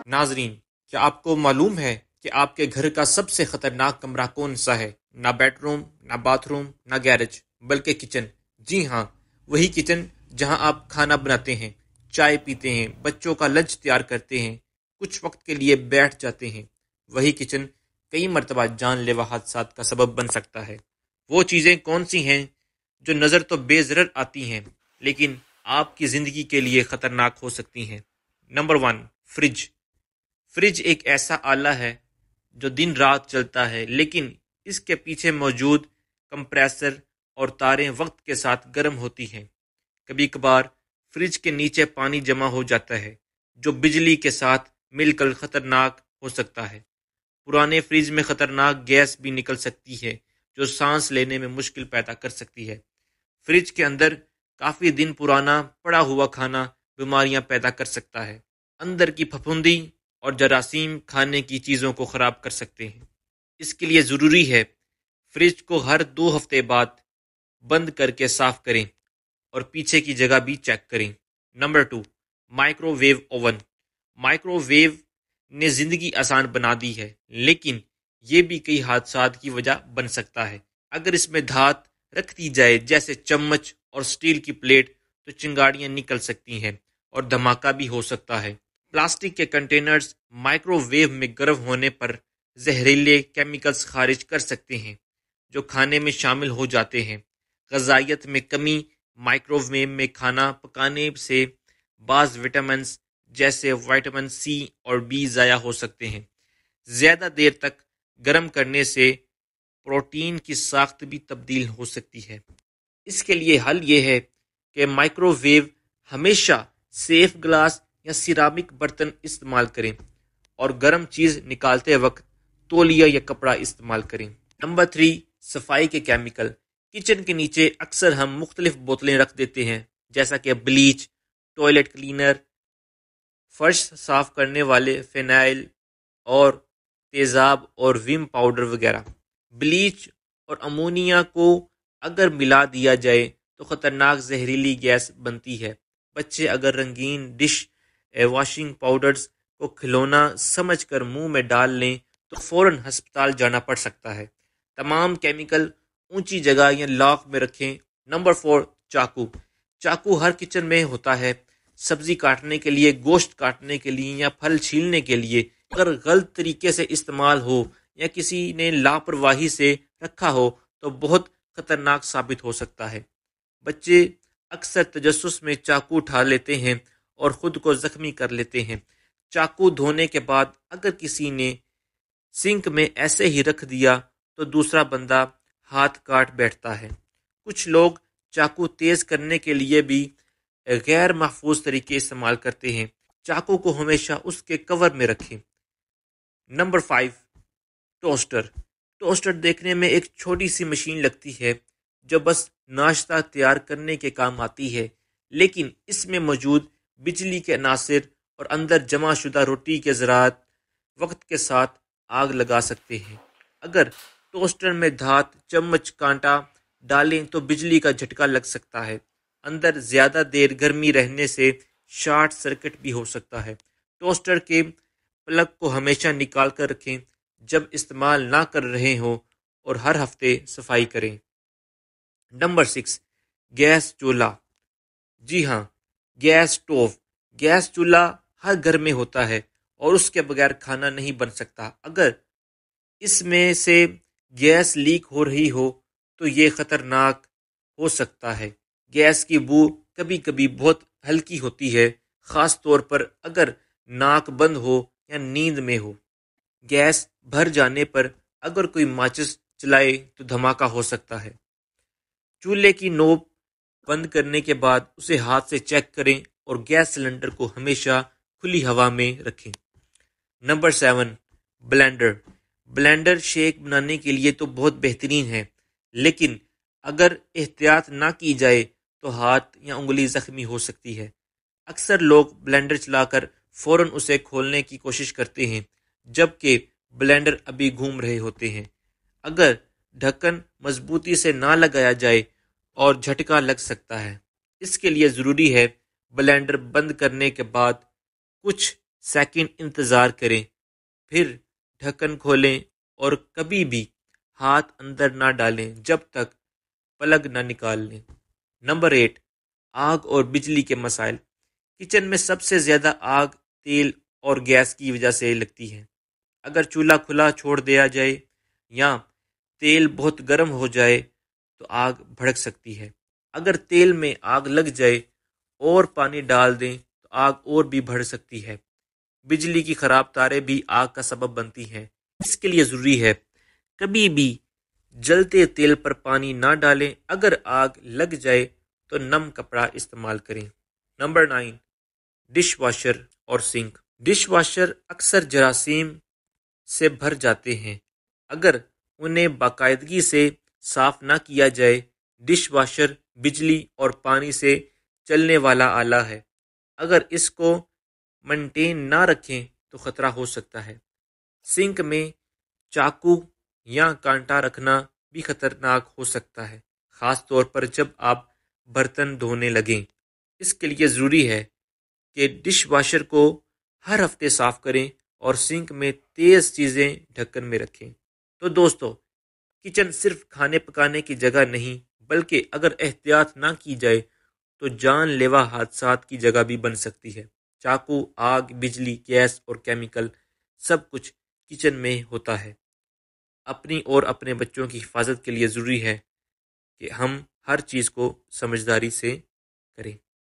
ناظرین، کیا آپ کو معلوم ہے کہ آپ کے گھر کا سب سے خطرناک کمرہ کون سا ہے؟ نہ بیڈ روم، نہ باتھ روم، نہ گیرج، بلکہ کچن۔ جی ہاں، وہی کچن جہاں آپ کھانا بناتے ہیں، چائے پیتے ہیں، بچوں کا لنچ تیار کرتے ہیں، کچھ وقت کے لیے بیٹھ جاتے ہیں۔ وہی کچن کئی مرتبہ جان لیوا حادثات کا سبب بن سکتا ہے۔ وہ چیزیں کون سی ہیں جو نظر تو بے ضرر آتی ہیں لیکن آپ کی زندگی کے لیے خطرناک ہو سکتی ہیں؟ Number 1، fridge. فریج ایک ایسا آلہ ہے جو دن رات چلتا ہے، لیکن اس کے پیچھے موجود کمپریسر اور تاریں وقت کے ساتھ گرم ہوتی ہیں۔ کبھی کبھار فریج کے نیچے پانی جمع ہو جاتا ہے جو بجلی کے ساتھ مل کر خطرناک ہو سکتا ہے۔ پرانے فریج میں خطرناک گیس بھی نکل سکتی ہے جو سانس لینے میں مشکل پیدا کر سکتی ہے۔ فریج کے اندر کافی دن پرانا پڑا ہوا کھانا بیماریاں پیدا کر سکتا ہے۔ اندر کی پھپھوندی اور جراثیم کھانے کی چیزوں کو خراب کر سکتے ہیں۔ اس کے لیے ضروری ہے فریج کو ہر 2 ہفتے بعد بند کر کے صاف کریں اور پیچھے کی جگہ بھی چیک کریں۔ Number 2، microwave oven. Microwave نے زندگی آسان بنا دی ہے، لیکن یہ بھی کئی حادثات کی وجہ بن سکتا ہے۔ اگر اس میں دھات رکھ دی جائے جیسے چمچ اور سٹیل کی پلیٹ تو چنگاڑیاں نکل سکتی ہیں اور دھماکہ بھی ہو سکتا ہے۔ پلاسٹک کے کنٹینرز مائکرو ویو میں گرم ہونے پر زہریلے کیمیکلز خارج کر سکتے ہیں جو کھانے میں شامل ہو جاتے ہیں۔ غذائیت میں کمی۔ مائکرو ویو میں کھانا پکانے سے بعض وٹامنز جیسے وٹامن سی اور بی ضائع ہو سکتے ہیں۔ زیادہ دیر تک گرم کرنے سے پروٹین کی ساخت بھی تبدیل ہو سکتی ہے۔ اس کے لیے حل یہ ہے کہ مائکرو ویو ہمیشہ سیف گلاس یا سیرامک برتن استعمال کریں اور گرم چیز نکالتے وقت تولیہ یا کپڑا استعمال کریں۔ نمبر 3، صفائی کے کیمیکل۔ کچن کے نیچے اکثر ہم مختلف بوتلیں رکھ دیتے ہیں جیسا کہ بلیچ، ٹوائلٹ کلینر، فرش صاف کرنے والے فینائل اور تیزاب اور ویم پاؤڈر وغیرہ۔ بلیچ اور امونیا کو اگر ملا دیا جائے تو خطرناک زہریلی گیس بنتی ہے۔ بچے اگر رنگین ڈش واشنگ پاؤڈرز کو کھلونا سمجھ کر منہ میں ڈال لیں تو فوراً ہسپتال جانا پڑ سکتا ہے۔ تمام کیمیکل اونچی جگہ یا لاک میں رکھیں۔ نمبر 4، چاقو۔ چاقو ہر کچن میں ہوتا ہے، سبزی کاٹنے کے لیے، گوشت کاٹنے کے لیے یا پھل چھیلنے کے لیے۔ اگر غلط طریقے سے استعمال ہو یا کسی نے لاپرواہی سے رکھا ہو تو بہت خطرناک ثابت ہو سکتا ہے۔ بچے اکثر تجسس میں چاقو اٹھا لیتے ہیں اور خود کو زخمی کر لیتے ہیں۔ چاقو دھونے کے بعد اگر کسی نے سنک میں ایسے ہی رکھ دیا تو دوسرا بندہ ہاتھ کاٹ بیٹھتا ہے۔ کچھ لوگ چاقو تیز کرنے کے لیے بھی غیر محفوظ طریقے استعمال کرتے ہیں۔ چاقو کو ہمیشہ اس کے کور میں رکھیں۔ Number 5، toaster. ٹوسٹر دیکھنے میں ایک چھوٹی سی مشین لگتی ہے جو بس ناشتہ تیار کرنے کے کام آتی ہے، لیکن اس میں موجود بجلی کے عناصر اور اندر جمع شدہ روٹی کے ذرات وقت کے ساتھ آگ لگا سکتے ہیں۔ اگر ٹوسٹر میں دھات، چمچ، کانٹا ڈالیں تو بجلی کا جھٹکا لگ سکتا ہے۔ اندر زیادہ دیر گرمی رہنے سے شارٹ سرکٹ بھی ہو سکتا ہے۔ ٹوسٹر کے پلگ کو ہمیشہ نکال کر رکھیں جب استعمال نہ کر رہے ہوں اور ہر ہفتے صفائی کریں۔ نمبر 6، گیس چولہا۔ جی ہاں، گیس سٹوو۔ گیس چولہا ہر گھر میں ہوتا ہے اور اس کے بغیر کھانا نہیں بن سکتا۔ اگر اس میں سے گیس لیک ہو رہی ہو تو یہ خطرناک ہو سکتا ہے۔ گیس کی بو کبھی کبھی بہت ہلکی ہوتی ہے، خاص طور پر اگر ناک بند ہو یا نیند میں ہو۔ گیس بھر جانے پر اگر کوئی ماچس چلائے تو دھماکہ ہو سکتا ہے۔ چولہے کی نوب بند کرنے کے بعد اسے ہاتھ سے چیک کریں اور گیس سلنڈر کو ہمیشہ کھلی ہوا میں رکھیں۔ Number 7، blender. بلینڈر شیک بنانے کے لیے تو بہت بہترین ہے، لیکن اگر احتیاط نہ کی جائے تو ہاتھ یا انگلی زخمی ہو سکتی ہے۔ اکثر لوگ بلینڈر چلا کر فوراً اسے کھولنے کی کوشش کرتے ہیں جبکہ بلینڈر ابھی گھوم رہے ہوتے ہیں۔ اگر ڈھکن مضبوطی سے نہ لگایا جائے اور جھٹکا لگ سکتا ہے۔ اس کے لیے ضروری ہے بلینڈر بند کرنے کے بعد کچھ سیکنڈ انتظار کریں، پھر ڈھکن کھولیں اور کبھی بھی ہاتھ اندر نہ ڈالیں جب تک پلگ نہ نکال لیں۔ نمبر 8، آگ اور بجلی کے مسائل۔ کچن میں سب سے زیادہ آگ تیل اور گیس کی وجہ سے لگتی ہے۔ اگر چولہا کھلا چھوڑ دیا جائے یا تیل بہت گرم ہو جائے تو آگ بھڑک سکتی ہے۔ اگر تیل میں آگ لگ جائے اور پانی ڈال دیں تو آگ اور بھی بڑھ سکتی ہے۔ بجلی کی خراب تاریں بھی آگ کا سبب بنتی ہیں۔ اس کے لیے ضروری ہے کبھی بھی جلتے تیل پر پانی نہ ڈالیں۔ اگر آگ لگ جائے تو نم کپڑا استعمال کریں۔ نمبر 9، ڈش واشر اور سنک۔ ڈش واشر اکثر جراثیم سے بھر جاتے ہیں اگر انہیں باقاعدگی سے صاف نہ کیا جائے۔ ڈش واشر بجلی اور پانی سے چلنے والا آلہ ہے۔ اگر اس کو مینٹین نہ رکھیں تو خطرہ ہو سکتا ہے۔ سنک میں چاقو یا کانٹا رکھنا بھی خطرناک ہو سکتا ہے، خاص طور پر جب آپ برتن دھونے لگیں۔ اس کے لیے ضروری ہے کہ ڈش واشر کو ہر ہفتے صاف کریں اور سنک میں تیز چیزیں ڈھکن میں رکھیں۔ تو دوستو، کچن صرف کھانے پکانے کی جگہ نہیں بلکہ اگر احتیاط نہ کی جائے تو جان لیوا حادثات کی جگہ بھی بن سکتی ہے۔ چاقو، آگ، بجلی، گیس اور کیمیکل سب کچھ کچن میں ہوتا ہے۔ اپنی اور اپنے بچوں کی حفاظت کے لیے ضروری ہے کہ ہم ہر چیز کو سمجھداری سے کریں۔